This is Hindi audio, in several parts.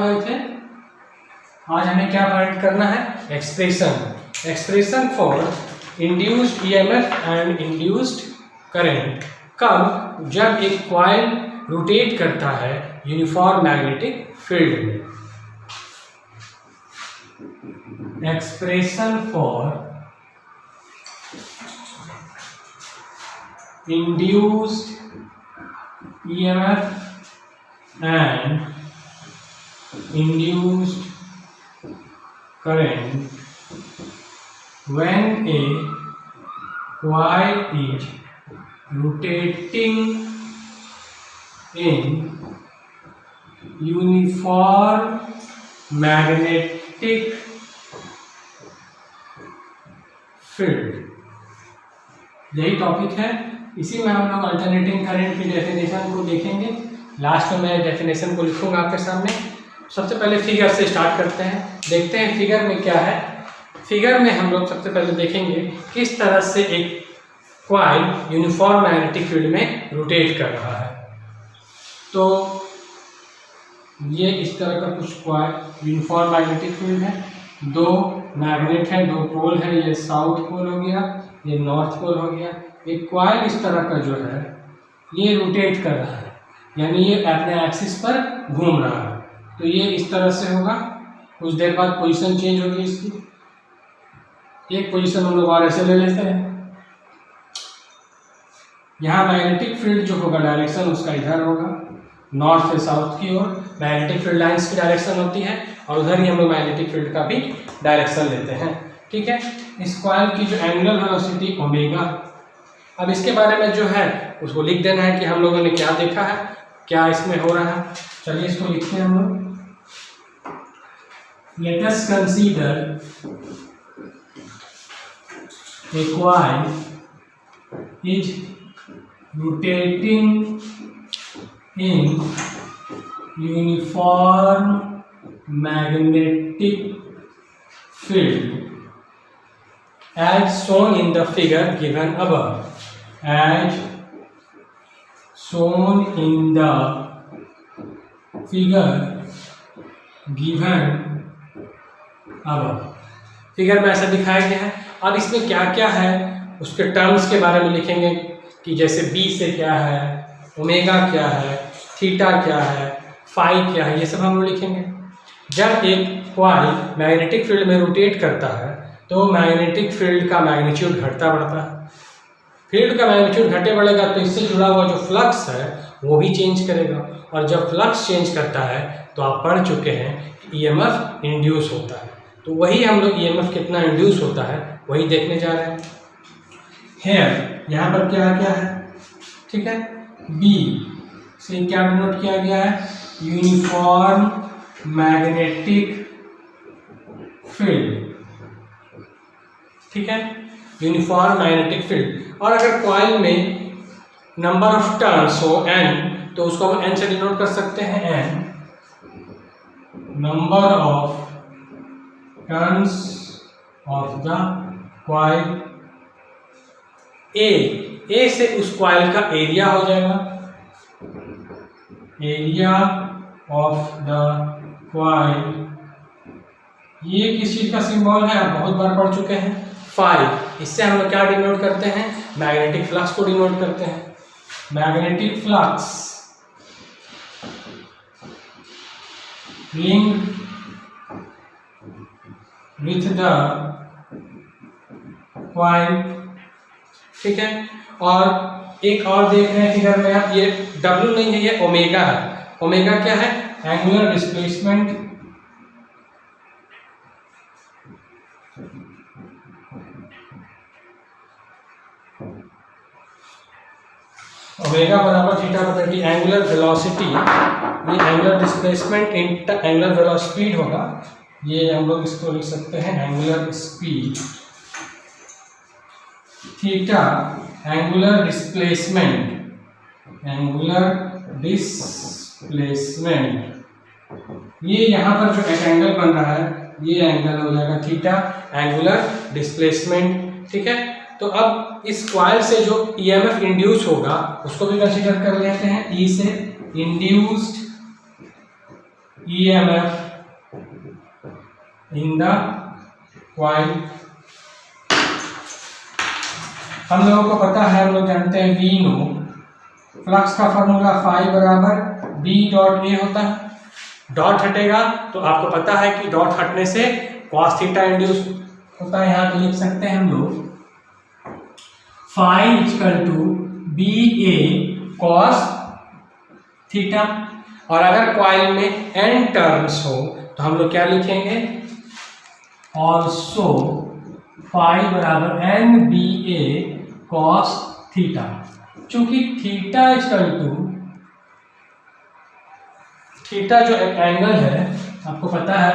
थे। आज हमें क्या फाइंड करना है? Expression for induced EMF and induced current. कब? जब एक कॉइल रोटेट करता है यूनिफॉर्म मैग्नेटिक फील्ड में। Expression for induced EMF and induced current when a coil is rotating in uniform magnetic field। यही टॉपिक है। इसी में हम लोग अल्टरनेटिंग करंट की डेफिनेशन को देखेंगे। लास्ट में मैं डेफिनेशन को लिखूंगा आपके सामने। सबसे पहले फिगर से स्टार्ट करते हैं, देखते हैं फिगर में क्या है। फिगर में हम लोग सबसे पहले देखेंगे किस तरह से एक कॉइल यूनिफॉर्म मैग्नेटिक फील्ड में रोटेट कर रहा है। तो ये इस तरह का कुछ कॉइल यूनिफॉर्म मैग्नेटिक फील्ड है। दो मैग्नेट है, दो पोल है। ये साउथ पोल हो गया, ये नॉर्थ पोल हो गया। एक कॉइल इस तरह का जो है ये रोटेट कर रहा है, यानी ये अपने एक्सिस पर घूम रहा है। तो ये इस तरह से होगा। कुछ देर बाद पोजीशन चेंज होगी इसकी। एक पोजीशन हम लोग और ऐसे ले लेते हैं। यहाँ मैग्नेटिक फील्ड जो होगा डायरेक्शन उसका इधर होगा, नॉर्थ से साउथ की ओर मैग्नेटिक फील्ड लाइंस की डायरेक्शन होती है, और उधर ही हम लोग मैग्नेटिक फील्ड का भी डायरेक्शन लेते हैं। ठीक है। इस कॉइल की जो एंगुलर वेलोसिटी ओमेगा। अब इसके बारे में जो है उसको लिख देना है कि हम लोगों ने क्या देखा है, क्या इसमें हो रहा है। चलिए इसको लिखते हैं हम लोग। Let us consider a coil is rotating in uniform magnetic field as shown in the figure given above, as shown in the figure given above। Figure में ऐसा दिखाया गया है। अब इसमें क्या क्या है उसके टर्म्स के बारे में लिखेंगे कि जैसे बी से क्या है, ओमेगा क्या है, थीटा क्या है, फाई क्या है, ये सब हम लोग लिखेंगे। जब एक कॉइल मैग्नेटिक फील्ड में रोटेट करता है तो मैग्नेटिक फील्ड का मैग्नीट्यूड घटता बढ़ता है। फील्ड का मैग्नीट्यूड घटे बढ़ेगा तो इससे जुड़ा हुआ जो फ्लक्स है वो भी चेंज करेगा, और जब फ्लक्स चेंज करता है तो आप पढ़ चुके हैं ईएमएफ इंड्यूस होता है। तो वही हम लोग ईएमएफ कितना इंड्यूस होता है वही देखने जा रहे हैं। हेयर यहाँ पर क्या क्या है, ठीक है। बी से क्या डिनोट किया गया है? Uniform magnetic field. ठीक है, यूनिफॉर्म मैग्नेटिक फील्ड। और अगर कॉइल में नंबर ऑफ टर्न्स हो n, तो उसको हम n से डिनोट कर सकते हैं। n number of turns of the coil. a से उस कॉइल का एरिया हो जाएगा, एरिया ऑफ द कॉइल। ये किस चीज का सिंबल है? आप बहुत बार पढ़ चुके हैं, फाई। इससे हम लोग क्या डिनोट करते हैं? मैग्नेटिक फ्लक्स को डिनोट करते हैं। Magnetic flux linked with the coil. ठीक है। और एक और देख रहे हैं फिगर में आप, ये W नहीं है, ये ओमेगा है। ओमेगा क्या है? Angular displacement. ओमेगा बराबर थीटा बटा टी। एंगुलर वेलोसिटी, ये angular displacement into angular velocity speed होगा। ये हम लोग इसको लिख सकते हैं angular speed. Theta angular displacement, angular displacement. ये यहाँ पर जो एक एंगल बन रहा है ये एंगल हो जाएगा थीटा, एंगुलर डिस्प्लेसमेंट। ठीक है। तो अब इस कॉइल से जो ईएमएफ इंड्यूस होगा उसको भी कंसीडर कर लेते हैं। ई से induced EMF in the coil. हम लोगों को पता है, हम लोग जानते हैं V नो, फ्लक्स का फॉर्मूला फाई बराबर B डॉट A होता है। डॉट हटेगा तो आपको पता है कि डॉट हटने से cos थीटा इंड्यूस होता है। यहाँ पे लिख सकते हैं हम लोग phi equal to BA cos theta. और अगर कॉइल में n टर्न्स हो तो हम लोग क्या लिखेंगे, ऑल्सो फाई बराबर NBA cos थीटा। चूंकि थीटा इक्वल टू, थीटा जो एक एंगल है आपको पता है,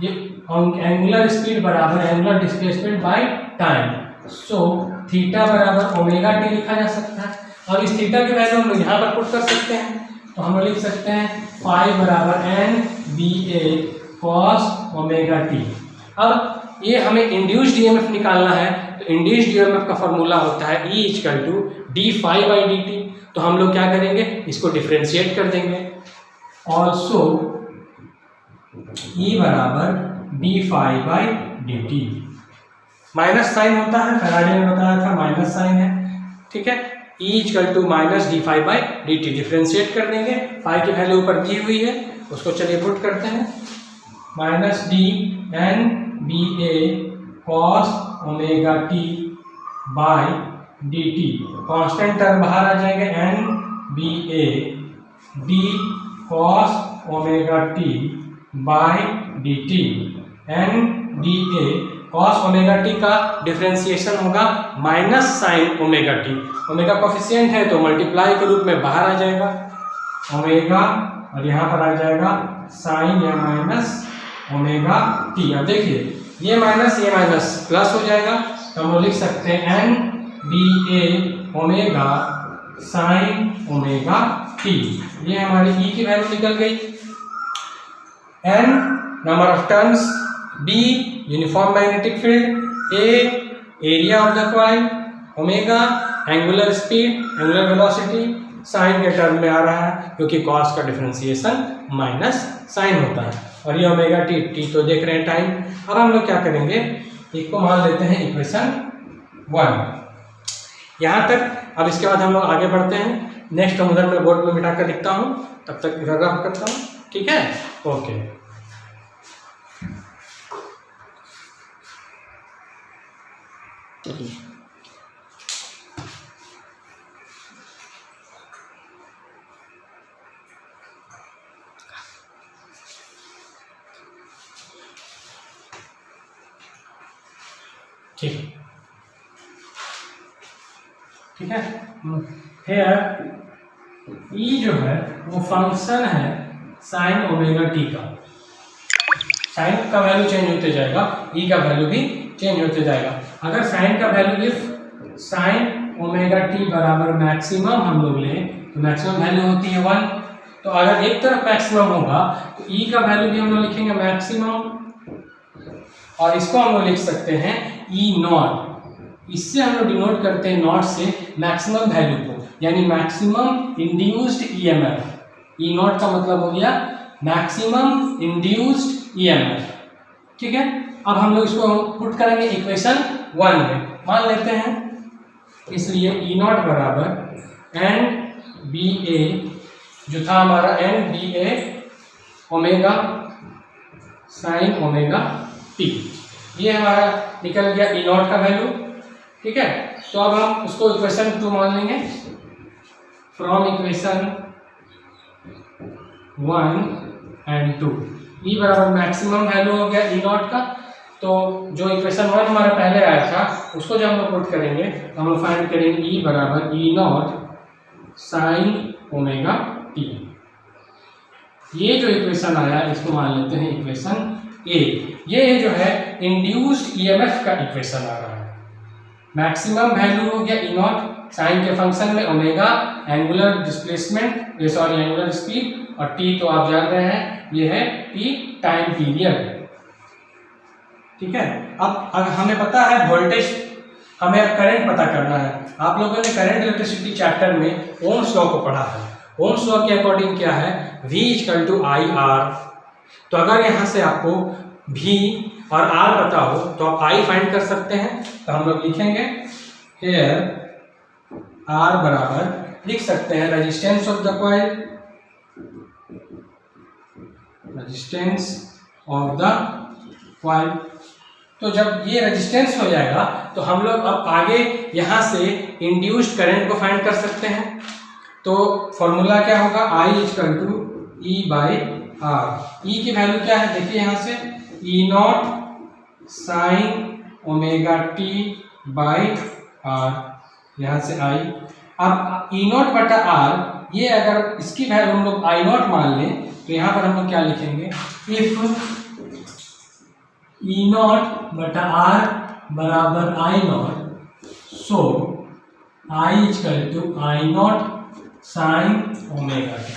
ये एंगुलर स्पीड बराबर angular displacement by time. So theta बराबर ओमेगा टी लिखा जा सकता है। अब इस थीटा की वैल्यू हम लोग यहाँ पर पुट कर सकते हैं, तो हम लोग लिख सकते हैं फाई बराबर NBA cos ओमेगा टी। अब ये हमें इंड्यूस्ड ईएमएफ निकालना है, तो इंड्यूस्ड ईएमएफ का फॉर्मूला होता है E equal to D phi by D T. तो हम लोग क्या करेंगे, इसको डिफ्रेंशिएट कर देंगे। ऑल्सो E बराबर D phi by D T. Minus sine होता है, फैराडे ने बताया था माइनस साइन है, ठीक है। E equal to minus D phi by D T, differentiate कर देंगे। फाई की वैल्यू ऊपर दी हुई है, उसको चलिए पुट करते हैं। Minus D N B A cos omega T by D T, constant term बाहर आ जाएंगे, N B A D cos omega T by D T. N D A cos omega T का डिफ्रेंसिएशन होगा minus sine omega T. Omega coefficient है तो मल्टीप्लाई के रूप में बाहर आ जाएगा ओमेगा, और यहाँ पर आ जाएगा साइन या माइनस ओमेगा टी। अब देखिए ये माइनस प्लस हो जाएगा, तो हम लोग लिख सकते हैं N B A omega sine omega T. ये हमारी E की वैल्यू निकल गई। N number of turns, B uniform magnetic field, A area of the coil, omega angular speed, angular velocity, sine के टर्म में आ रहा है क्योंकि कॉस का डिफरेंशिएशन माइनस साइन होता है, और ये ओमेगा टी, टी तो देख रहे हैं टाइम। अब हम लोग क्या करेंगे, एक को मान लेते हैं इक्वेशन 1 यहाँ तक। अब इसके बाद हम लोग आगे बढ़ते हैं। नेक्स्ट हम उधर मैं बोर्ड में मिटा कर लिखता हूँ, तब तक इधर रफ करता हूँ, ठीक है, ओके। चलिए ठीक है। हेयर E जो है वो फंक्शन है साइन ओमेगा टी का। साइन का वैल्यू चेंज होते जाएगा, E का वैल्यू भी चेंज होते जाएगा। अगर साइन का value if sign omega T बराबर मैक्सिमम हम लोग लें तो मैक्सिमम वैल्यू होती है 1। तो अगर एक तरफ मैक्सिमम होगा तो E का वैल्यू भी हम लोग लिखेंगे मैक्सिमम, और इसको हम लोग लिख सकते हैं E नॉट। इससे हम लोग डिनोट करते हैं नॉट से मैक्सिमम वैल्यू को, यानी maximum induced EMF. E not का मतलब हो गया मैक्सिमम इंड्यूस्ड ईएमएफ, ठीक है। अब हम लोग इसको पुट करेंगे इक्वेशन 1 में, मान लेते हैं। इसलिए ई नॉट बराबर एन बी ए जो था हमारा N B A omega sine omega T, ये हमारा निकल गया ई नॉट का वैल्यू, ठीक है। तो अब हम उसको इक्वेशन 2 मान लेंगे। फ्रॉम इक्वेशन 1 एंड 2 ई बराबर मैक्सिमम वैल्यू हो गया ई नॉट का। तो जो इक्वेशन 1 हमारा पहले आया था उसको जब हम लोग पुट करेंगे तो हम लोग फाइंड करेंगे ई बराबर ई नॉट साइन ओमेगा टी। ये जो इक्वेशन आया इसको मान लेते हैं इक्वेशन ए। ये जो है इंड्यूस्ड ईएमएफ का इक्वेशन आ रहा है। मैक्सिमम वैल्यू हो गया ई नॉट, साइन के फंक्शन में ओमेगा एंगुलर डिस्प्लेसमेंट, ये सॉरी एंगुलर स्पीड, और टी तो आप जान रहे हैं ये है टी टाइम पीरियड, ठीक है। अब हमें पता है वोल्टेज, हमें अब करंट पता करना है। आप लोगों ने करंट इलेक्ट्रिसिटी चैप्टर में ओम्स लॉ को पढ़ा है। ओम्स लॉ के अकॉर्डिंग क्या है, V equal to I R तो अगर यहाँ से आपको V और R पता हो तो आप I फाइंड कर सकते हैं। तो हम लोग लिखेंगे हेयर R बराबर लिख सकते हैं resistance of the coil, resistance of the coil. तो जब ये रेजिस्टेंस हो जाएगा तो हम लोग अब आगे यहाँ से इंड्यूस्ड करंट को फाइंड कर सकते हैं। तो फॉर्मूला क्या होगा, I equal to E by R. E की वैल्यू क्या है देखिए यहाँ से, E not sine omega T by R, यहाँ से आई। अब ई नॉट बटा आर, ये अगर इसकी वैल्यू हम लोग आई नॉट मान लें तो यहाँ पर हम लोग क्या लिखेंगे, इफ ई नॉट बटा आर बराबर I not, so I equal to I not sine omega T.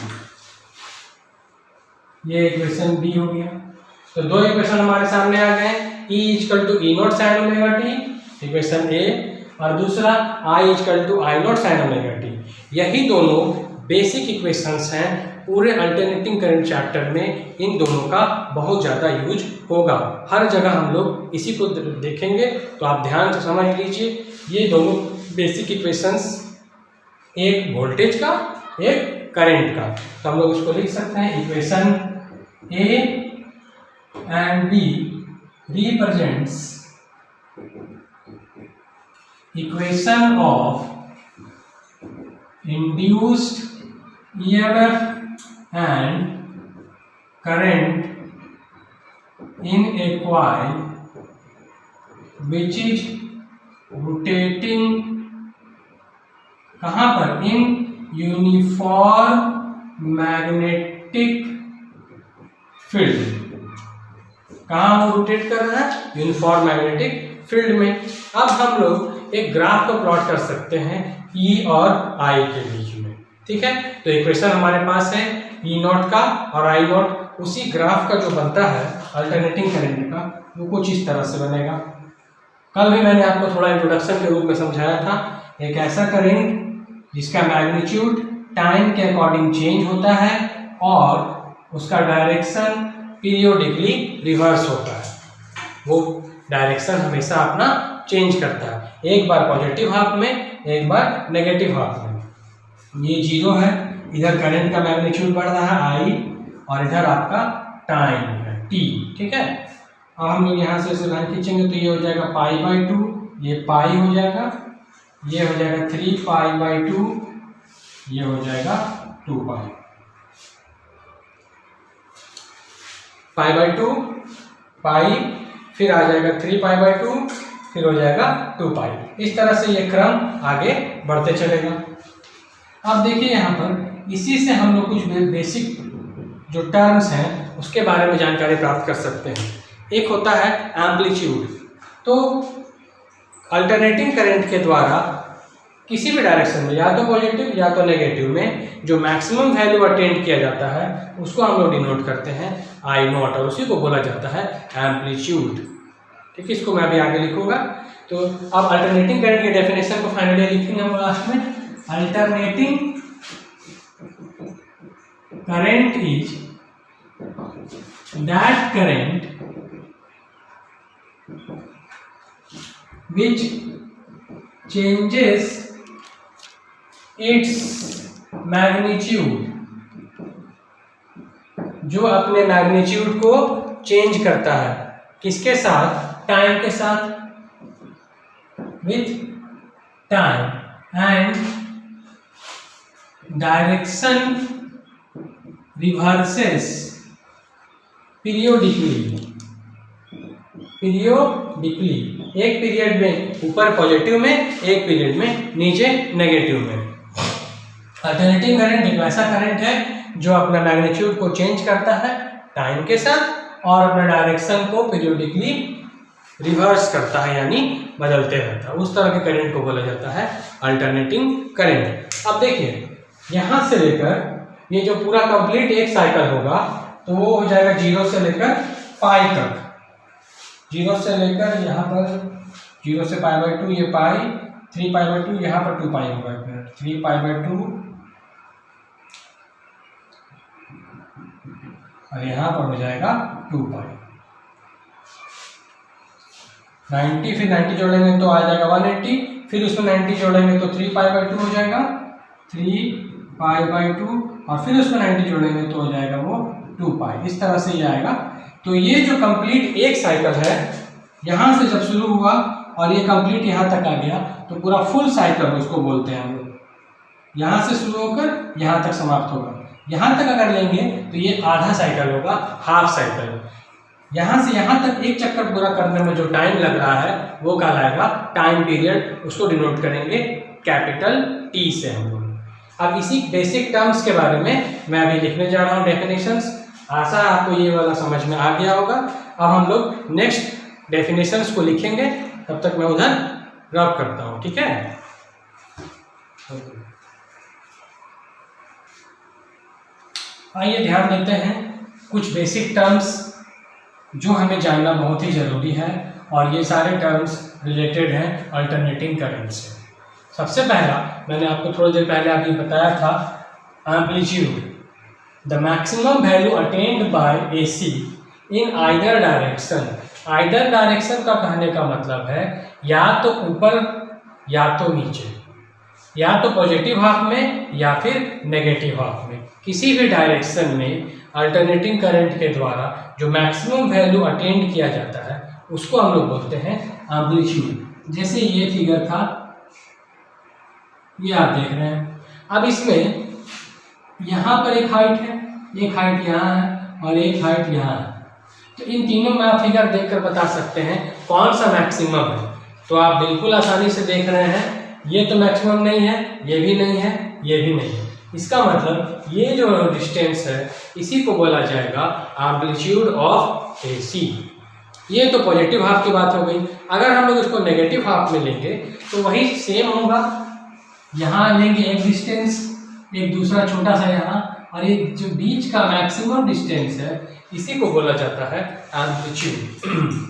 ये इक्वेशन बी हो गया। तो दो इक्वेशन हमारे सामने आ गए, E equal to E not sine omega T equation A, और दूसरा I equal to I not sine omega T. यही दोनों बेसिक इक्वेशंस हैं पूरे अल्टरनेटिंग करंट चैप्टर में। इन दोनों का बहुत ज़्यादा यूज होगा, हर जगह हम लोग इसी को देखेंगे। तो आप ध्यान से समझ लीजिए, ये दोनों बेसिक इक्वेशंस, एक वोल्टेज का एक करंट का। तो हम लोग इसको लिख सकते हैं, equation A and B represents equation of induced EMF and current in a coil which is rotating, कहाँ पर, in यूनिफॉर्म मैग्नेटिक फील्ड। कहाँ वो रोटेट कर रहा है, यूनिफॉर्म मैग्नेटिक फील्ड में। अब हम लोग एक ग्राफ को प्लॉट कर सकते हैं E और I के बीच में, ठीक है। तो इक्वेशन हमारे पास है E नॉट का और I नॉट, उसी ग्राफ का जो बनता है अल्टरनेटिंग करंट का, वो कुछ इस तरह से बनेगा। कल भी मैंने आपको थोड़ा इंट्रोडक्शन के रूप में समझाया था, एक ऐसा करंट जिसका मैग्नीट्यूड टाइम के अकॉर्डिंग चेंज होता है और उसका डायरेक्शन पीरियोडिकली रिवर्स होता है। वो डायरेक्शन हमेशा अपना चेंज करता है, एक बार पॉजिटिव हाफ में, एक बार नेगेटिव हाफ में। ये जीरो है, इधर करंट का मैग्नीट्यूड बढ़ रहा है I, और इधर आपका टाइम है T, ठीक है। अब हम लोग यहाँ से इसे लाइन खींचेंगे तो ये हो जाएगा पाई बाई 2, ये पाई हो जाएगा, ये हो जाएगा 3 पाई बाई 2, ये हो जाएगा 2 पाई। पाई बाई 2 पाई, फिर आ जाएगा 3 पाई बाई 2, फिर हो जाएगा 2 पाई। इस तरह से ये क्रम आगे बढ़ते चलेगा। अब देखिए यहाँ पर इसी से हम लोग कुछ बेसिक जो टर्म्स हैं उसके बारे में जानकारी प्राप्त कर सकते हैं। एक होता है एम्पलीट्यूड। तो अल्टरनेटिंग करंट के द्वारा किसी भी डायरेक्शन में, या तो पॉजिटिव या तो नेगेटिव में, जो मैक्सिमम वैल्यू अटेंड किया जाता है उसको हम लोग डिनोट करते हैं I नॉट, और उसी को बोला जाता है एम्पलीट्यूड, ठीक है। इसको मैं अभी आगे लिखूंगा। तो अब अल्टरनेटिंग करंट की डेफिनेशन को फाइनली लिखेंगे हम लास्ट में। Alternating current is that current which changes its magnitude, जो अपने मैग्नीट्यूड को चेंज करता है, किसके साथ, टाइम के साथ, with time, and direction reverses periodically, एक पीरियड में ऊपर पॉजिटिव में, एक पीरियड में नीचे नेगेटिव में। अल्टरनेटिंग करंट एक ऐसा करंट है जो अपना मैग्नीट्यूड को चेंज करता है टाइम के साथ और अपना डायरेक्शन को पीरियोडिकली रिवर्स करता है, यानी बदलते रहता है। उस तरह के करंट को बोला जाता है अल्टरनेटिंग करंट। अब देखिए यहाँ से लेकर ये जो पूरा कंप्लीट एक साइकिल होगा तो वो हो जाएगा 0 से लेकर पाई तक। 0 से लेकर यहाँ पर 0 से पाई बाई 2, ये पाई, 3 पाई बाई 2, यहाँ पर 2 पाई होगा, 3 पाई बाई 2, और यहाँ पर हो जाएगा 2 पाई। 90 फिर 90 जोड़ेंगे तो आ जाएगा 180, फिर उसमें 90 जोड़ेंगे तो 3 पाई बाई 2 हो जाएगा, 3 पाई बाई 2, और फिर उसमें 90 जोड़ेंगे तो हो जाएगा वो 2 पाई। इस तरह से ये आएगा। तो ये जो कंप्लीट एक साइकिल है, यहाँ से जब शुरू हुआ और ये कंप्लीट यहाँ तक आ गया तो पूरा फुल साइकिल उसको बोलते हैं हम लोग। यहाँ से शुरू होकर यहाँ तक समाप्त होगा। यहाँ तक अगर लेंगे तो ये आधा साइकिल होगा, हाफ साइकिल। यहाँ से यहाँ तक एक चक्कर पूरा करने में जो टाइम लग रहा है वो कहलाएगा टाइम पीरियड। उसको डिनोट करेंगे कैपिटल T से हम लोग। अब इसी बेसिक टर्म्स के बारे में मैं अभी लिखने जा रहा हूँ डेफिनेशंस। आशा है आपको ये वाला समझ में आ गया होगा। अब हम लोग नेक्स्ट डेफिनेशंस को लिखेंगे, तब तक मैं उधर ड्रॉप करता हूँ, ठीक है। आइए ध्यान देते हैं कुछ बेसिक टर्म्स जो हमें जानना बहुत ही ज़रूरी है, और ये सारे टर्म्स रिलेटेड हैं अल्टरनेटिंग करंट से। सबसे पहला मैंने आपको थोड़ी देर पहले अभी बताया था, amplitude, the maximum value attend bye AC in either direction. Either direction का कहने का मतलब है या तो ऊपर या तो नीचे, या तो पॉजिटिव हाफ में या फिर नेगेटिव हाफ में, किसी भी डायरेक्शन में अल्टरनेटिंग करंट के द्वारा जो मैक्सिमम वैल्यू अटेंड किया जाता है उसको हम लोग बोलते हैं एम्पलीट्यूड। जैसे ये फिगर था, ये आप देख रहे हैं। अब इसमें यहाँ पर एक हाइट है, एक हाइट यहाँ है और एक हाइट यहाँ है। तो इन तीनों में आप फिगर देखकर बता सकते हैं कौन सा मैक्सिमम है। तो आप बिल्कुल आसानी से देख रहे हैं, ये तो मैक्सिमम नहीं है, ये भी नहीं है, ये भी नहीं है। इसका मतलब ये जो डिस्टेंस है इसी को बोला जाएगा एम्पलीट्यूड ऑफ AC। ये तो पॉजिटिव हाफ की बात हो गई। अगर हम लोग इसको नेगेटिव हाफ में लेंगे तो वही सेम होगा। यहाँ लेंगे एक डिस्टेंस, एक दूसरा छोटा सा यहाँ, और ये जो बीच का मैक्सिमम डिस्टेंस है इसी को बोला जाता है एम्पलीट्यूड।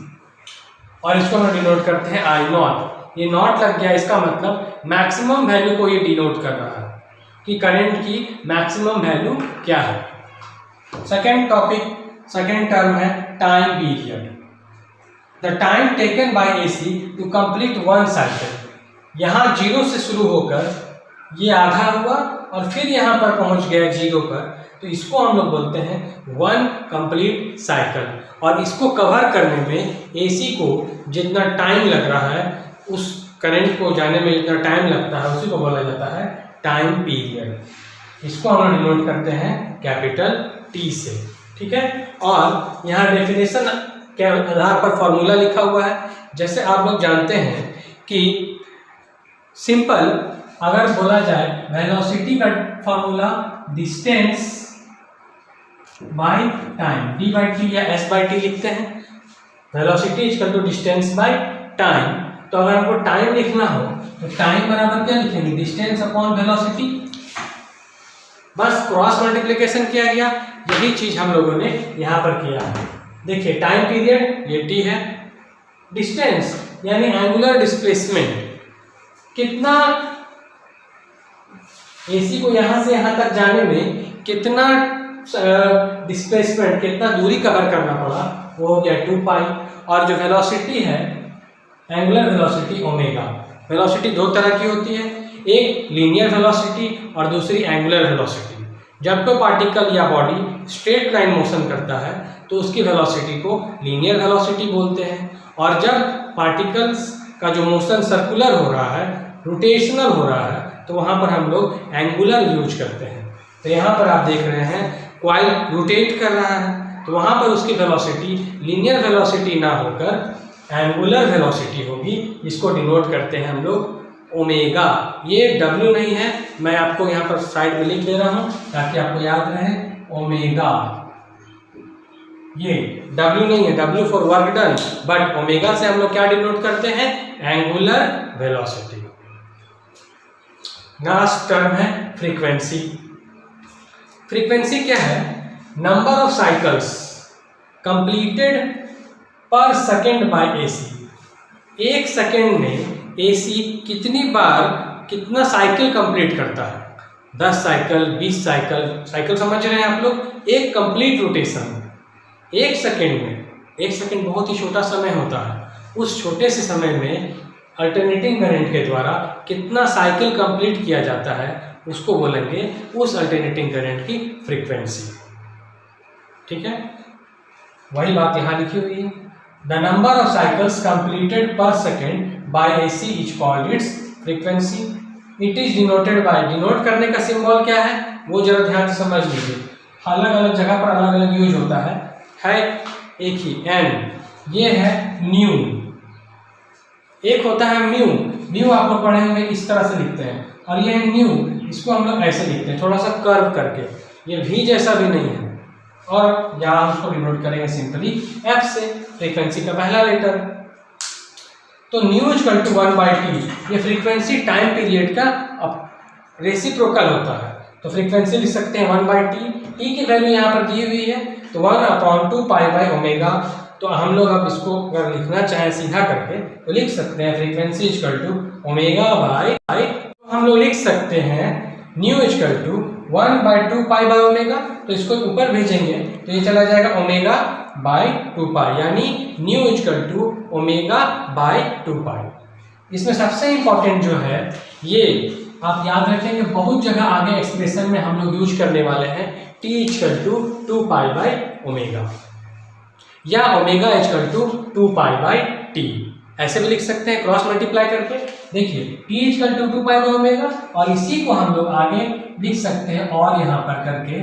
और इसको हम डिनोट करते हैं I0। ये नॉट लग गया, इसका मतलब मैक्सिमम वैल्यू को ये डिनोट कर रहा है कि करंट की मैक्सिमम वैल्यू क्या है। सेकेंड टॉपिक, सेकेंड टर्म है time period. The time taken by AC to complete one cycle. यहाँ 0 से शुरू होकर ये आधा हुआ और फिर यहाँ पर पहुँच गया 0 पर, तो इसको हम लोग बोलते हैं वन कंप्लीट साइकिल। और इसको कवर करने में AC को जितना टाइम लग रहा है, उस करंट को जाने में जितना टाइम लगता है उसी को बोला जाता है टाइम पीरियड। इसको हम लोग डिनोट करते हैं कैपिटल T से, ठीक है। और यहाँ डेफिनेशन के आधार पर फॉर्मूला लिखा हुआ है। जैसे आप लोग जानते हैं कि सिंपल अगर बोला जाए वेलोसिटी का formula distance by time, d/t या s/t लिखते हैं। Velocity equal to distance by time. तो अगर हमको टाइम लिखना हो तो टाइम बराबर क्या लिखेंगे, डिस्टेंस अपॉन वेलोसिटी। बस क्रॉस मल्टीप्लिकेशन किया गया। यही चीज हम लोगों ने यहाँ पर किया है। देखिए टाइम पीरियड ये t है, डिस्टेंस यानी एंगुलर डिस्प्लेसमेंट, कितना AC को यहाँ से यहाँ तक जाने में कितना डिस्प्लेसमेंट, कितना दूरी कवर करना पड़ा, वो हो गया 2 पाई। और जो वेलोसिटी है एंगुलर वेलोसिटी ओमेगा। वेलोसिटी दो तरह की होती है, एक लीनियर वेलोसिटी और दूसरी एंगुलर वेलोसिटी। जब कोई पार्टिकल या बॉडी स्ट्रेट लाइन मोशन करता है तो उसकी वेलोसिटी को लीनियर वेलोसिटी बोलते हैं, और जब पार्टिकल्स का जो मोशन सर्कुलर हो रहा है, रोटेशनल हो रहा है, तो वहाँ पर हम लोग एंगुलर यूज करते हैं। तो यहाँ पर आप देख रहे हैं कॉइल रोटेट कर रहा है, तो वहाँ पर उसकी वेलोसिटी लीनियर वेलोसिटी ना होकर एंगुलर वेलोसिटी होगी। इसको डिनोट करते हैं हम लोग ओमेगा। ये W नहीं है, मैं आपको यहाँ पर साइड में लिख दे रहा हूँ ताकि आपको याद रहे, ओमेगा। ये W नहीं है, W for work done, but omega से हम लोग क्या डिनोट करते हैं, एंगुलर वेलोसिटी। लास्ट टर्म है फ्रीक्वेंसी। फ्रीक्वेंसी क्या है, number of cycles completed per second by AC। एक सेकेंड में AC कितनी बार कितना साइकिल कंप्लीट करता है। 10 साइकिल, 20 साइकिल, साइकिल समझ रहे हैं आप लोग, एक कंप्लीट रोटेशन 1 सेकेंड में, 1 सेकेंड बहुत ही छोटा समय होता है, उस छोटे से समय में अल्टरनेटिंग करंट के द्वारा कितना साइकिल कंप्लीट किया जाता है उसको बोलेंगे उस अल्टरनेटिंग करंट की फ्रीक्वेंसी। ठीक है, वही बात यहाँ लिखी हुई है। The number of cycles completed per second by AC is called its frequency. It is denoted by, denote करने का सिंबल क्या है वो जरा ध्यान से समझ लीजिए, अलग अलग जगह पर अलग अलग यूज होता है एक ही n, ये है न्यू, एक होता है म्यू, म्यू आप लोग पढ़े होंगे इस तरह से लिखते हैं, और ये है न्यू, इसको हम लोग ऐसे लिखते हैं थोड़ा सा कर्व करके, ये भी जैसा भी नहीं है, और यहाँ हम उसको डिनोट करेंगे सिंपली f से, फ्रीक्वेंसी का पहला लेटर। तो न्यू इक्वल टू 1/t, ये फ्रीक्वेंसी टाइम पीरियड का रेसिप्रोकल होता है, तो फ्रीक्वेंसी लिख सकते हैं 1/t, t की वैल्यू यहाँ पर दी हुई है तो 1/2 π/ω, तो हम लोग अब इसको अगर लिखना चाहें सीधा करके तो लिख सकते हैं फ्रीक्वेंसी इक्वल टू ω/, हम लोग लिख सकते हैं न्यू इक्वल टू 1/2 π/ω, तो इसको ऊपर भेजेंगे तो ये चला जाएगा ω/2π, यानी न्यू इक्वल टू ω/2π। इसमें सबसे इंपॉर्टेंट जो है ये आप याद रखेंगे, बहुत जगह आगे एक्सप्रेशन में हम लोग यूज करने वाले हैं t इक्वल टू 2π/ω या ω इक्वल टू 2π/t, ऐसे भी लिख सकते हैं क्रॉस मल्टीप्लाई करके। देखिए t इक्वल टू 2π/ω, और इसी को हम लोग आगे लिख सकते हैं और यहाँ पर करके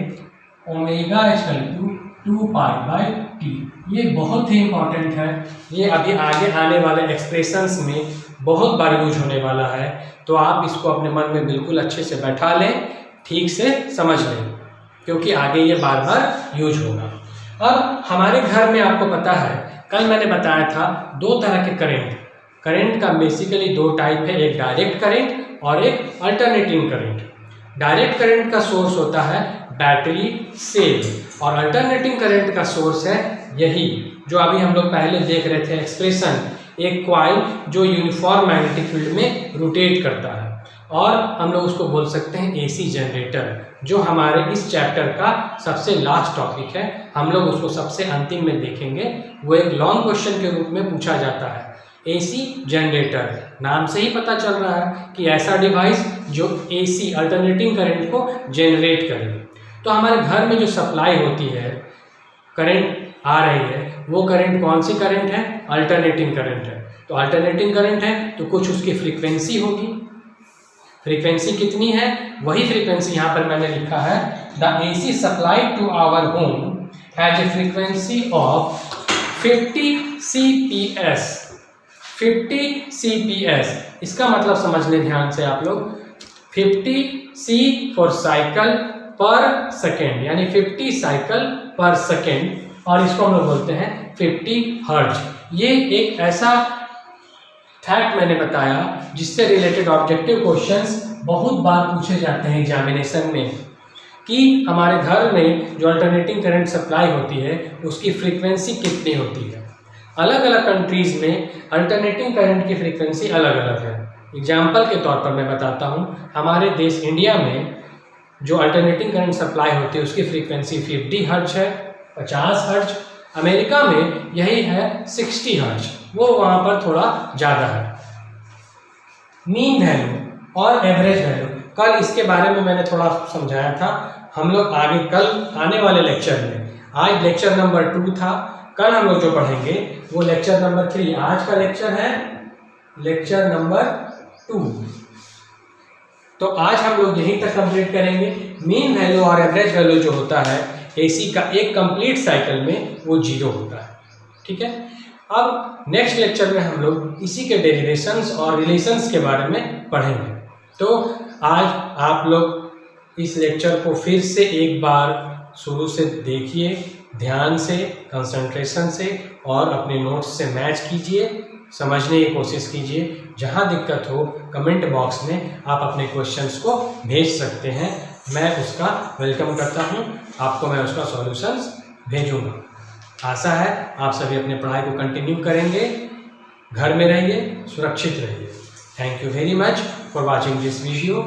ω इक्वल टू 2π/t। ये बहुत ही इंपॉर्टेंट है, ये अभी आगे आने वाले एक्सप्रेशंस में बहुत बार यूज होने वाला है, तो आप इसको अपने मन में बिल्कुल अच्छे से बैठा लें, ठीक से समझ लें, क्योंकि आगे ये बार बार यूज होगा। अब हमारे घर में आपको पता है, कल मैंने बताया था 2 तरह के करंट का बेसिकली 2 टाइप है, एक डायरेक्ट करंट और एक अल्टरनेटिंग करंट। डायरेक्ट करंट का सोर्स होता है बैटरी सेल, और अल्टरनेटिंग करंट का सोर्स है यही जो अभी हम लोग पहले देख रहे थे एक्सप्रेशन, एक कॉइल जो यूनिफॉर्म मैग्नेटिक फील्ड में रोटेट करता है, और हम लोग उसको बोल सकते हैं AC जनरेटर, जो हमारे इस चैप्टर का सबसे लास्ट टॉपिक है। हम लोग उसको सबसे अंतिम में देखेंगे, वो एक लॉन्ग क्वेश्चन के रूप में पूछा जाता है। AC जनरेटर, नाम से ही पता चल रहा है कि ऐसा डिवाइस जो AC अल्टरनेटिंग करंट को जनरेट करे। तो हमारे घर में जो सप्लाई होती है, करंट आ रही है, वो करंट कौन सी करंट है? अल्टरनेटिंग करंट है। तो अल्टरनेटिंग करंट है तो कुछ उसकी फ्रीक्वेंसी होगी, फ्रीक्वेंसी कितनी है? वही फ्रीक्वेंसी यहाँ पर मैंने लिखा है, the AC supply to our home has a frequency of 50 CPS। 50 CPS, इसका मतलब समझ लें ध्यान से आप लोग, 50 C फॉर साइकिल पर सेकेंड, यानी 50 साइकिल पर सेकेंड, और इसको हम लोग बोलते हैं 50 हर्ट्ज। ये एक ऐसा फैक्ट मैंने बताया जिससे रिलेटेड ऑब्जेक्टिव क्वेश्चंस बहुत बार पूछे जाते हैं एग्जामिनेशन में, कि हमारे घर में जो अल्टरनेटिंग करंट सप्लाई होती है उसकी फ्रीक्वेंसी कितनी होती है। अलग अलग कंट्रीज़ में अल्टरनेटिंग करंट की फ्रीक्वेंसी अलग अलग है। एग्जाम्पल के तौर पर मैं बताता हूँ, हमारे देश इंडिया में जो अल्टरनेटिंग करंट सप्लाई होती है उसकी फ्रीक्वेंसी 50 हर्ट्ज है, 50 हर्ट्ज। अमेरिका में यही है 60 हर्ट्ज, वो वहाँ पर थोड़ा ज़्यादा है। मीन वैल्यू और एवरेज वैल्यू, कल इसके बारे में मैंने थोड़ा समझाया था। हम लोग आगे कल आने वाले लेक्चर में, आज लेक्चर नंबर 2 था, कल हम लोग जो पढ़ेंगे वो लेक्चर नंबर 3। आज का लेक्चर है लेक्चर नंबर 2, तो आज हम लोग यहीं तक कंप्लीट करेंगे। मीन वैल्यू और एवरेज वैल्यू जो होता है AC का एक कंप्लीट साइकिल में, वो 0 होता है। ठीक है, अब नेक्स्ट लेक्चर में हम लोग इसी के डेरिवेशंस और रिलेशंस के बारे में पढ़ेंगे। तो आज आप लोग इस लेक्चर को फिर से एक बार शुरू से देखिए, ध्यान से, कंसंट्रेशन से, और अपने नोट्स से मैच कीजिए, समझने की कोशिश कीजिए। जहाँ दिक्कत हो कमेंट बॉक्स में आप अपने क्वेश्चंस को भेज सकते हैं, मैं उसका वेलकम करता हूँ, आपको मैं उसका सॉल्यूशंस भेजूँगा। आशा है आप सभी अपने पढ़ाई को कंटिन्यू करेंगे, घर में रहिए, सुरक्षित रहिए। Thank you very much for watching this video.